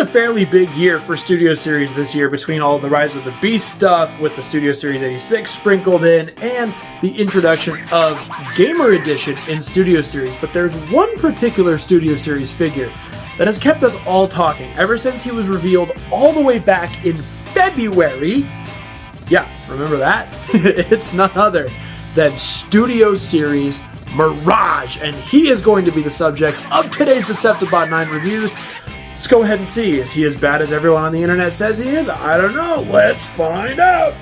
fairly big year for Studio Series this year between all the Rise of the Beast stuff with the Studio Series 86 sprinkled in and the introduction of Gamer Edition in Studio Series. But there's one particular Studio Series figure that has kept us all talking ever since he was revealed all the way back in February. Yeah, remember that? It's none other than Studio Series Mirage, and he is going to be the subject of today's Deceptibot 9 reviews. Let's go ahead and see. Is he as bad as everyone on the internet says he is? I don't know. Let's find out.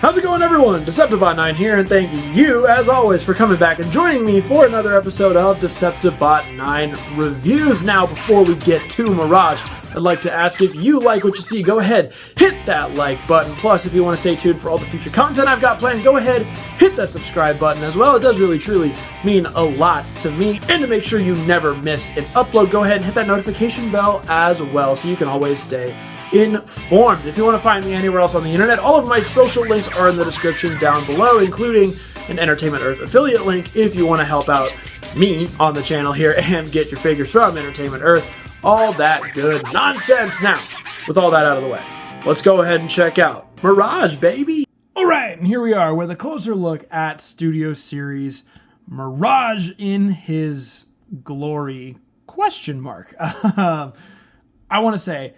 How's it going, everyone? Deceptibot 9 here, and thank you, as always, for coming back and joining me for another episode of Deceptibot 9 Reviews. Now, before we get to Mirage, I'd like to ask if you like what you see, go ahead, hit that like button. Plus, if you want to stay tuned for all the future content I've got planned, go ahead, hit that subscribe button as well. It does really, truly mean a lot to me. And to make sure you never miss an upload, go ahead and hit that notification bell as well so you can always stay informed. If you want to find me anywhere else on the internet, all of my social links are in the description down below, including an Entertainment Earth affiliate link if you want to help out me on the channel here and get your figures from Entertainment Earth. All that good nonsense. Now, with all that out of the way, let's go ahead and check out Mirage, baby. All right, and here we are with a closer look at Studio Series Mirage in his glory, question mark. I want to say,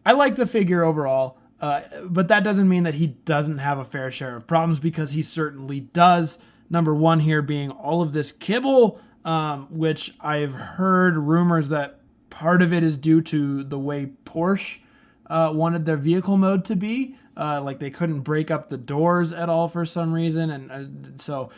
I like the figure overall, but that doesn't mean that he doesn't have a fair share of problems, because he certainly does. Number one here being all of this kibble, which I've heard rumors that part of it is due to the way Porsche wanted their vehicle mode to be. Like they couldn't break up the doors at all for some reason. And so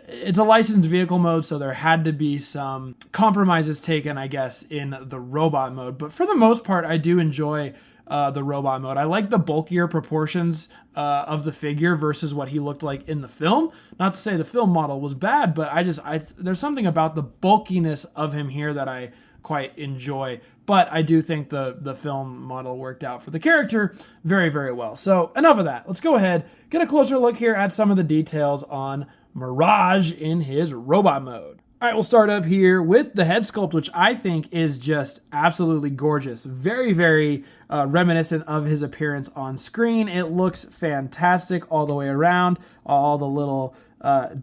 it's a licensed vehicle mode, so there had to be some compromises taken, I guess, in the robot mode. But for the most part, I do enjoy the robot mode. I like the bulkier proportions of the figure versus what he looked like in the film. Not to say the film model was bad, but there's something about the bulkiness of him here that I quite enjoy. But I do think the film model worked out for the character very, very well. So enough of that. Let's go ahead, get a closer look here at some of the details on Mirage in his robot mode. All right, we'll start up here with the head sculpt, which I think is just absolutely gorgeous. Very, very reminiscent of his appearance on screen. It looks fantastic all the way around. All the little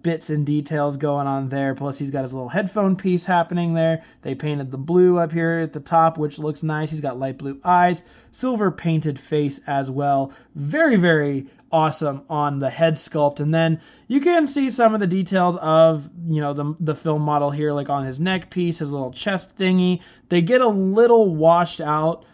bits and details going on there. Plus, he's got his little headphone piece happening there. They painted the blue up here at the top, which looks nice. He's got light blue eyes, silver painted face as well. Very, very awesome on the head sculpt. And then you can see some of the details of, you know, the film model here, like on his neck piece, his little chest thingy. They get a little washed out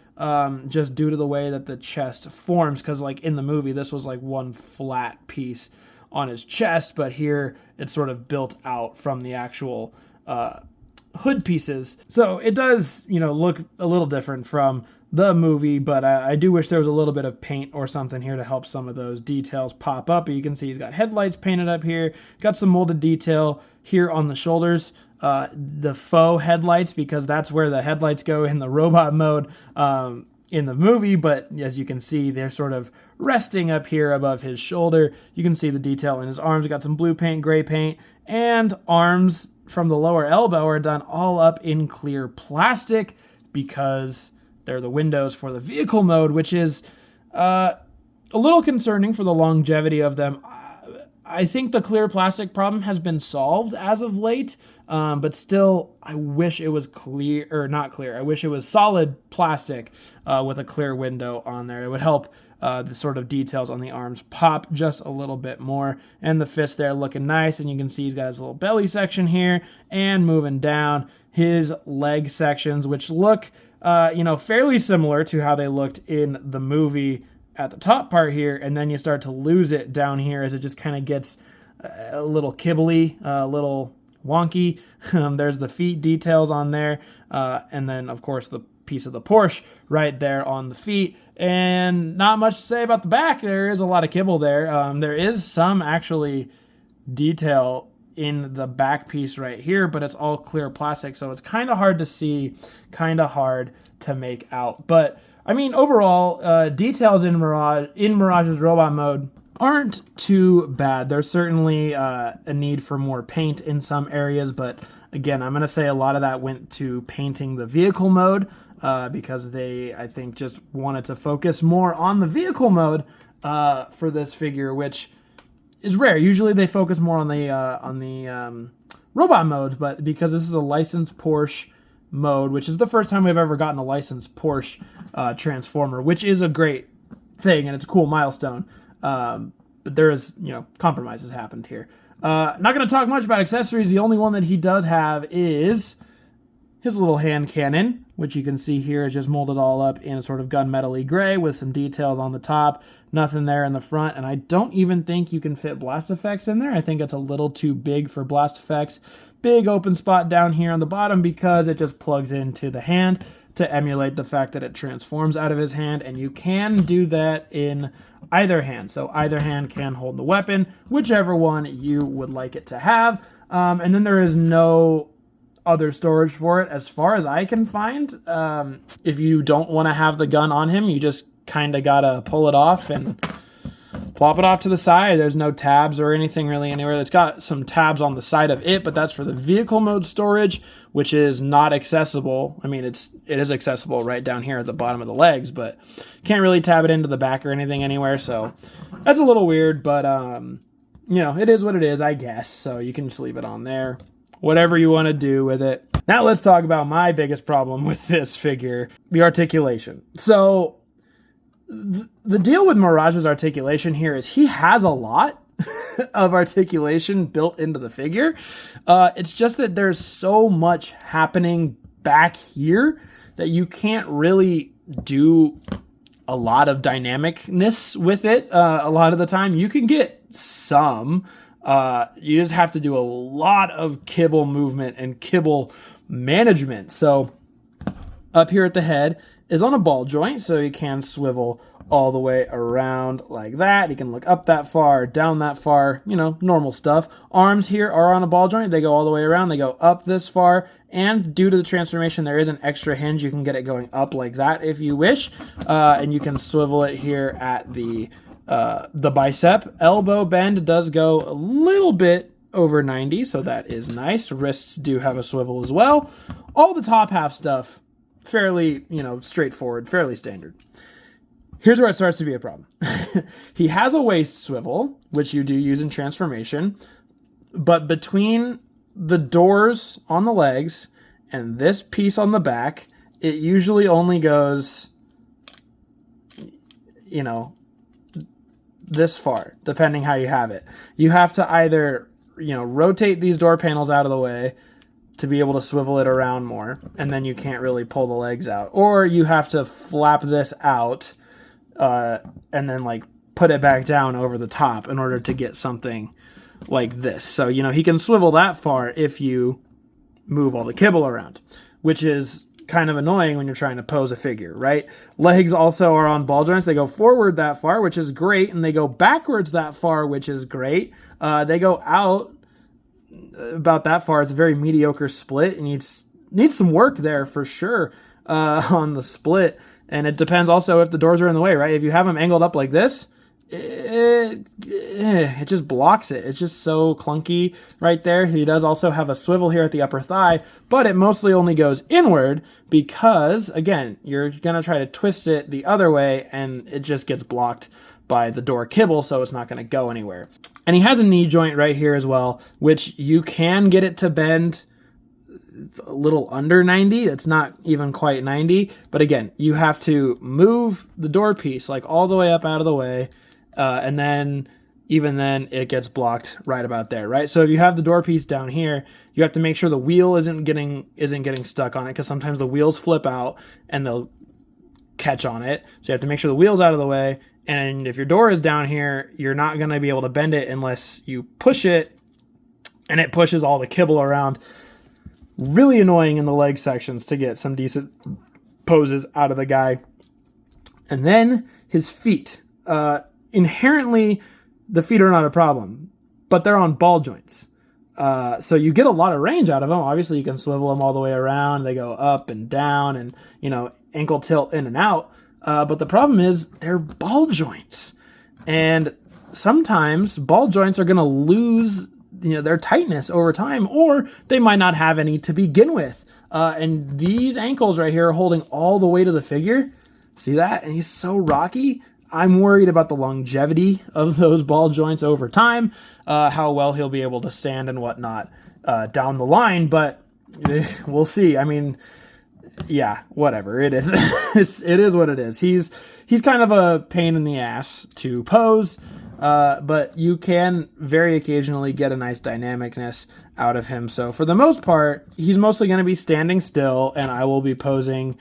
just due to the way that the chest forms, because like in the movie, this was like one flat piece on his chest, but here it's sort of built out from the actual hood pieces. So it does, you know, look a little different from the movie, but I do wish there was a little bit of paint or something here to help some of those details pop up. But you can see he's got headlights painted up here, got some molded detail here on the shoulders, the faux headlights, because that's where the headlights go in the robot mode in the movie. But as you can see, they're sort of resting up here above his shoulder. You can see the detail in his arms. Got some blue paint, gray paint, and arms from the lower elbow are done all up in clear plastic because they're the windows for the vehicle mode, which is a little concerning for the longevity of them. I think the clear plastic problem has been solved as of late, but still, I wish it was clear, or not clear. I wish it was solid plastic with a clear window on there. It would help the sort of details on the arms pop just a little bit more. And the fist there looking nice, and you can see he's got his little belly section here, and moving down his leg sections, which look fairly similar to how they looked in the movie at the top part here, and then you start to lose it down here as it just kind of gets a little kibbly, a little wonky. There's the feet details on there, and then, of course, the piece of the Porsche right there on the feet. And not much to say about the back. There is a lot of kibble there. There is some, actually, detail in the back piece right here, but it's all clear plastic, so it's kind of hard to see, kind of hard to make out. But I mean, overall, details in Mirage's robot mode aren't too bad. There's certainly a need for more paint in some areas, but Again, I'm going to say a lot of that went to painting the vehicle mode because they, I think, just wanted to focus more on the vehicle mode for this figure, which is rare. Usually they focus more on the robot mode, but because this is a licensed Porsche mode, which is the first time we've ever gotten a licensed Porsche Transformer, which is a great thing and it's a cool milestone. But there is, compromises happened here. Not going to talk much about accessories. The only one that he does have is his little hand cannon, which you can see here is just molded all up in a sort of gunmetal-y gray with some details on the top. Nothing there in the front, and I don't even think you can fit blast effects in there. I think it's a little too big for blast effects. Big open spot down here on the bottom because it just plugs into the hand to emulate the fact that it transforms out of his hand, and you can do that in either hand. So either hand can hold the weapon, whichever one you would like it to have. And then there is no other storage for it as far as I can find. If you don't want to have the gun on him, you just kind of gotta pull it off and plop it off to the side. There's no tabs or anything really anywhere. It's got some tabs on the side of it, but that's for the vehicle mode storage, which is not accessible. I mean, it is accessible right down here at the bottom of the legs, but can't really tab it into the back or anything anywhere. So that's a little weird, but it is what it is, I guess. So you can just leave it on there, whatever you want to do with it. Now let's talk about my biggest problem with this figure, the articulation. So the deal with Mirage's articulation here is he has a lot of articulation built into the figure. It's just that there's so much happening back here that you can't really do a lot of dynamicness with it. A lot of the time you can get some. You just have to do a lot of kibble movement and kibble management. So up here at the head is on a ball joint, so you can swivel all the way around like that. You can look up that far, down that far, normal stuff. Arms here are on a ball joint. They go all the way around. They go up this far, and due to the transformation, there is an extra hinge. You can get it going up like that if you wish, and you can swivel it here at the bicep. Elbow bend does go a little bit over 90, so that is nice. Wrists do have a swivel as well. All the top half stuff, fairly, straightforward, fairly standard. Here's where it starts to be a problem. He has a waist swivel, which you do use in transformation, but between the doors on the legs and this piece on the back, it usually only goes, this far, depending how you have it. You have to either, rotate these door panels out of the way to be able to swivel it around more, and then you can't really pull the legs out. Or you have to flap this out and then put it back down over the top in order to get something like this. So, he can swivel that far if you move all the kibble around, which is kind of annoying when you're trying to pose a figure, right? Legs also are on ball joints. They go forward that far, which is great, and they go backwards that far, which is great. They go out about that far. It's a very mediocre split. It needs some work there for sure on the split. And it depends also if the doors are in the way, right? If you have them angled up like this, it just blocks it. It's just so clunky right there. He does also have a swivel here at the upper thigh, but it mostly only goes inward because, again, you're going to try to twist it the other way and it just gets blocked by the door kibble, so it's not going to go anywhere. And he has a knee joint right here as well, which you can get it to bend a little under 90. It's not even quite 90, but again, you have to move the door piece all the way up out of the way, and then even then it gets blocked right about there, right? So if you have the door piece down here, you have to make sure the wheel isn't getting stuck on it, because sometimes the wheels flip out and they'll catch on it. So you have to make sure the wheel's out of the way, and if your door is down here, you're not going to be able to bend it unless you push it, and it pushes all the kibble around. Really annoying in the leg sections to get some decent poses out of the guy. And then his feet. Inherently, the feet are not a problem, but they're on ball joints. So you get a lot of range out of them. Obviously, you can swivel them all the way around. They go up and down and, ankle tilt in and out. But the problem is they're ball joints. And sometimes ball joints are going to lose their tightness over time, or they might not have any to begin with. And these ankles right here are holding all the weight of the figure. See that? And he's so rocky. I'm worried about the longevity of those ball joints over time, how well he'll be able to stand and whatnot down the line, but we'll see. I mean, yeah, whatever it is. It is what it is. He's kind of a pain in the ass to pose, but you can very occasionally get a nice dynamicness out of him. So for the most part, he's mostly going to be standing still, and I will be posing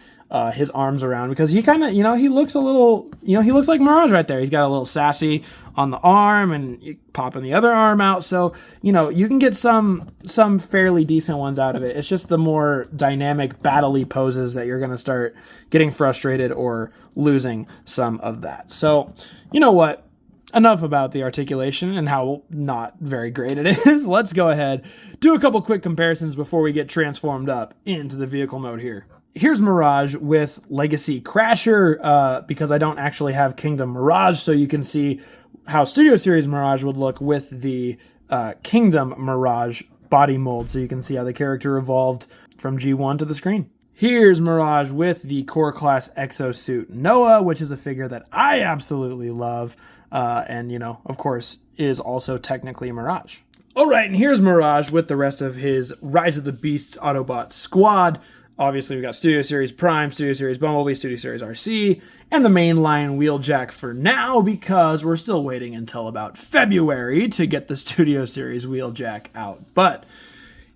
his arms around, because he kind of, he looks a little, he looks like Mirage right there. He's got a little sassy on the arm and popping the other arm out. So, you can get some fairly decent ones out of it. It's just the more dynamic battle-y poses that you're going to start getting frustrated or losing some of that. So, you know what? Enough about the articulation and how not very great it is. Let's go ahead, do a couple quick comparisons before we get transformed up into the vehicle mode here. Here's Mirage with Legacy Crasher, because I don't actually have Kingdom Mirage, so you can see how Studio Series Mirage would look with the Kingdom Mirage body mold, so you can see how the character evolved from G1 to the screen. Here's Mirage with the Core Class Exosuit Noah, which is a figure that I absolutely love, and, of course, is also technically Mirage. All right, and here's Mirage with the rest of his Rise of the Beasts Autobot squad. Obviously, we got Studio Series Prime, Studio Series Bumblebee, Studio Series RC, and the mainline Wheeljack for now, because we're still waiting until about February to get the Studio Series Wheeljack out. But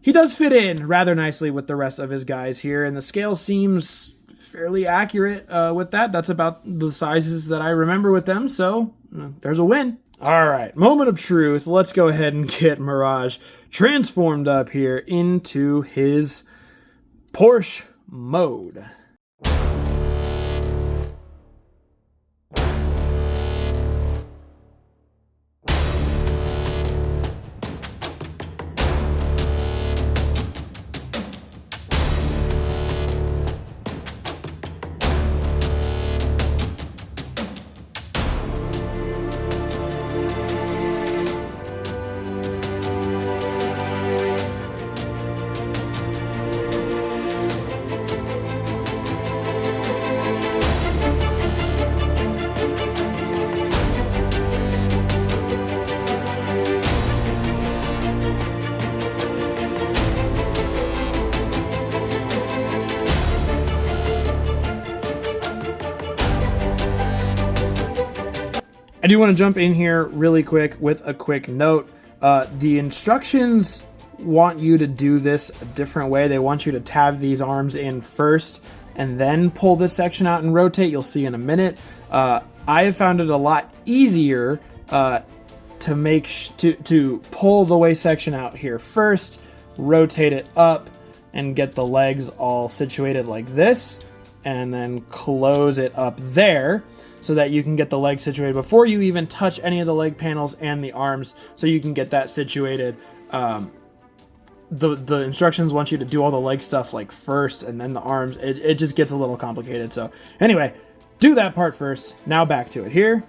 he does fit in rather nicely with the rest of his guys here, and the scale seems fairly accurate with that. That's about the sizes that I remember with them, so there's a win. All right, moment of truth. Let's go ahead and get Mirage transformed up here into his Porsche mode. I do want to jump in here really quick with a quick note. The instructions want you to do this a different way. They want you to tab these arms in first and then pull this section out and rotate. You'll see in a minute. I have found it a lot easier to pull the waist section out here first, rotate it up, and get the legs all situated like this, and then close it up there, so that you can get the legs situated before you even touch any of the leg panels and the arms, so you can get that situated. The instructions want you to do all the leg stuff like first and then the arms. It just gets a little complicated. So anyway, do that part first. Now back to it here.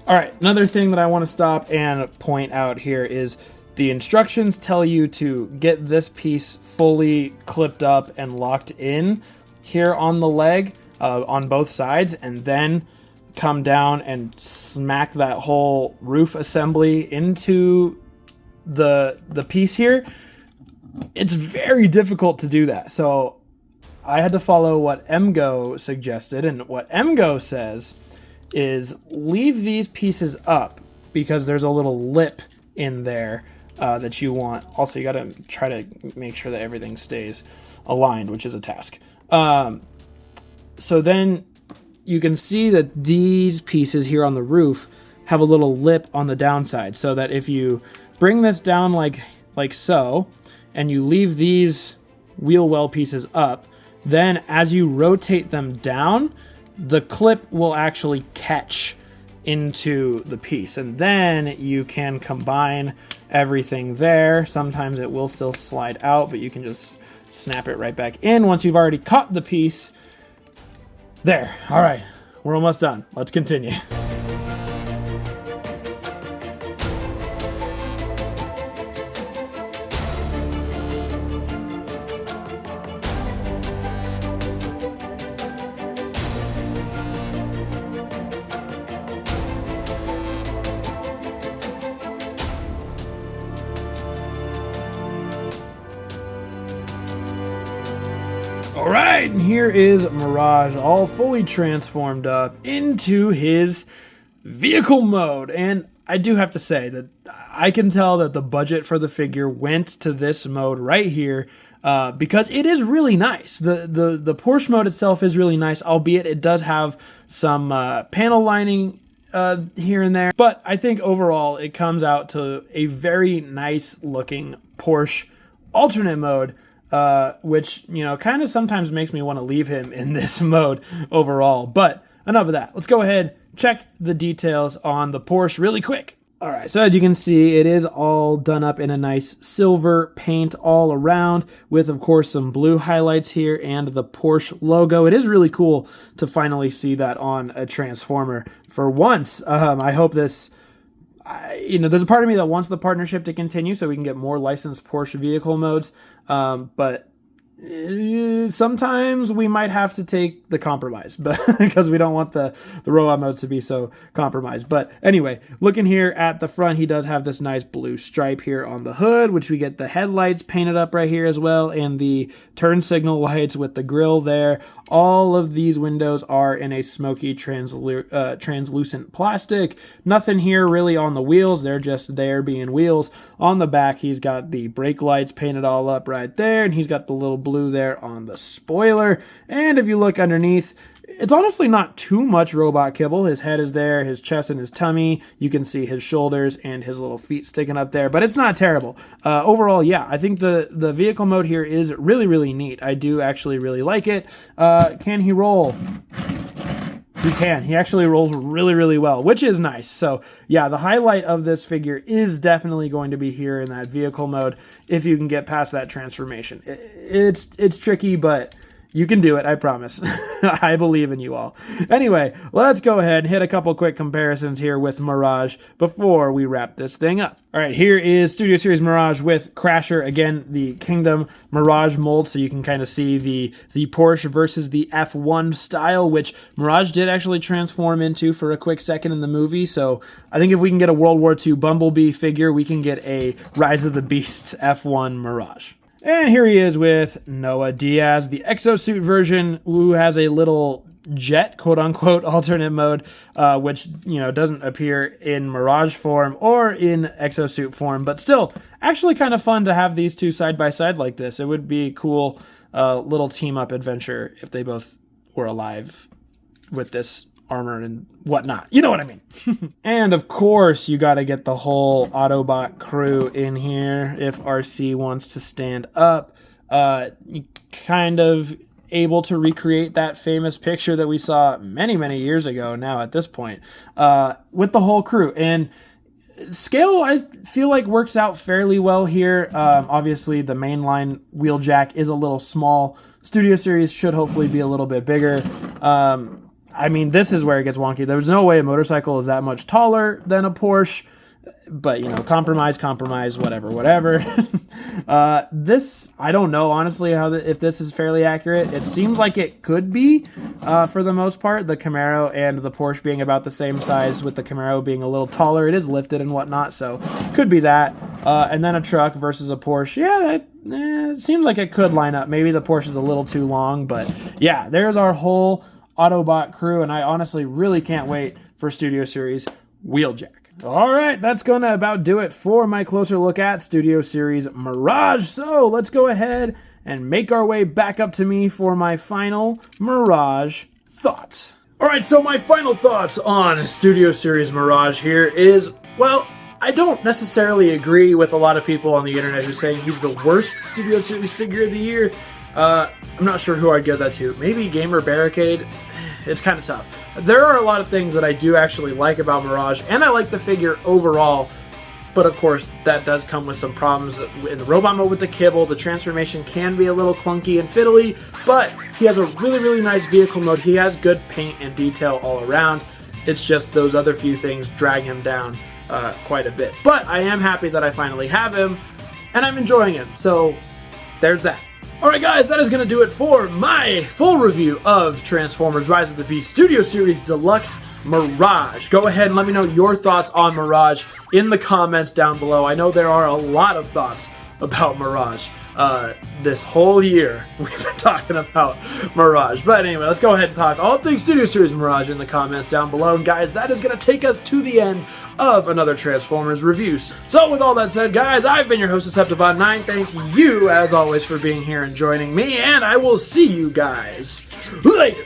All right, another thing that I want to stop and point out here is the instructions tell you to get this piece fully clipped up and locked in here on the leg on both sides, and then come down and smack that whole roof assembly into the piece here. It's very difficult to do that. So I had to follow what MGO suggested, and what MGO says is leave these pieces up because there's a little lip in there that you want. Also, you got to try to make sure that everything stays aligned, which is a task. So then you can see that these pieces here on the roof have a little lip on the downside, so that if you bring this down like so, and you leave these wheel well pieces up, then as you rotate them down, the clip will actually catch into the piece, and then you can combine everything there. Sometimes it will still slide out, but you can just snap it right back in once you've already caught the piece. There. All right, we're almost done. Let's continue. All right, and here is Mirage all fully transformed up into his vehicle mode. And I do have to say that I can tell that the budget for the figure went to this mode right here because it is really nice. The Porsche mode itself is really nice, albeit it does have some panel lining here and there. But I think overall it comes out to a very nice looking Porsche alternate mode. Which, you know, kind of sometimes makes me want to leave him in this mode overall. But enough of that. Let's go ahead, check the details on the Porsche really quick. All right, so as you can see, it is all done up in a nice silver paint all around with, of course, some blue highlights here and the Porsche logo. It is really cool to finally see that on a Transformer for once. I hope this... you know, there's a part of me that wants the partnership to continue so we can get more licensed Porsche vehicle modes, but sometimes we might have to take the compromise, but because we don't want the robot modes to be so compromised. But anyway, looking here at the front, he does have this nice blue stripe here on the hood, which we get the headlights painted up right here as well, and the turn signal lights with the grille there. All of these windows are in a smoky translucent plastic. Nothing here really on the wheels. They're just there being wheels. On the back, he's got the brake lights painted all up right there, and he's got the little blue there on the spoiler. And if you look underneath, it's honestly not too much robot kibble. His head is there, his chest and his tummy. You can see his shoulders and his little feet sticking up there, but it's not terrible. Overall, yeah, I think the vehicle mode here is really, really neat. I do actually really like it. Can he roll? He can. He actually rolls really, really well, which is nice. So yeah, the highlight of this figure is definitely going to be here in that vehicle mode if you can get past that transformation. It's tricky, but you can do it, I promise. I believe in you all. Anyway, let's go ahead and hit a couple quick comparisons here with Mirage before we wrap this thing up. All right, here is Studio Series Mirage with Crasher. Again, the Kingdom Mirage mold, so you can kind of see the Porsche versus the F1 style, which Mirage did actually transform into for a quick second in the movie. So I think if we can get a World War II Bumblebee figure, we can get a Rise of the Beasts F1 Mirage. And here he is with Noah Diaz, the exosuit version, who has a little jet, quote-unquote, alternate mode, which, you know, doesn't appear in Mirage form or in exosuit form, but still actually kind of fun to have these two side by side like this. It would be a cool little team-up adventure if they both were alive with this armor and whatnot. You know what I mean. And of course, you got to get the whole Autobot crew in here if RC wants to stand up. Kind of able to recreate that famous picture that we saw many, many years ago now at this point, with the whole crew. And scale, I feel like, works out fairly well here. Obviously, the mainline wheel jack is a little small. Studio Series should hopefully be a little bit bigger. I mean, this is where it gets wonky. There's no way a motorcycle is that much taller than a Porsche, but, you know, compromise, whatever. This, I don't know, honestly, if this is fairly accurate. It seems like it could be, for the most part, the Camaro and the Porsche being about the same size, with the Camaro being a little taller. It is lifted and whatnot, so could be that. And then a truck versus a Porsche. Yeah, it seems like it could line up. Maybe the Porsche is a little too long, but yeah, there's our whole Autobot crew, and I honestly really can't wait for Studio Series Wheeljack. Alright, that's going to about do it for my closer look at Studio Series Mirage. So let's go ahead and make our way back up to me for my final Mirage thoughts. Alright, so my final thoughts on Studio Series Mirage here is, well, I don't necessarily agree with a lot of people on the internet who say he's the worst Studio Series figure of the year. I'm not sure who I'd give that to. Maybe Gamer Barricade? It's kind of tough. There are a lot of things that I do actually like about Mirage, and I like the figure overall, but of course that does come with some problems in the robot mode with the kibble. The transformation can be a little clunky and fiddly, but he has a really nice vehicle mode. He has good paint and detail all around. It's just those other few things drag him down quite a bit. But I am happy that I finally have him, and I'm enjoying him, so there's that. Alright guys, that is going to do it for my full review of Transformers Rise of the Beast Studio Series Deluxe Mirage. Go ahead and let me know your thoughts on Mirage in the comments down below. I know there are a lot of thoughts about Mirage. This whole year we've been talking about Mirage. But anyway, let's go ahead and talk all things Studio Series Mirage in the comments down below. And guys, that is going to take us to the end of another Transformers review. So with all that said, guys, I've been your host, Deceptibot9. Thank you, as always, for being here and joining me. And I will see you guys later.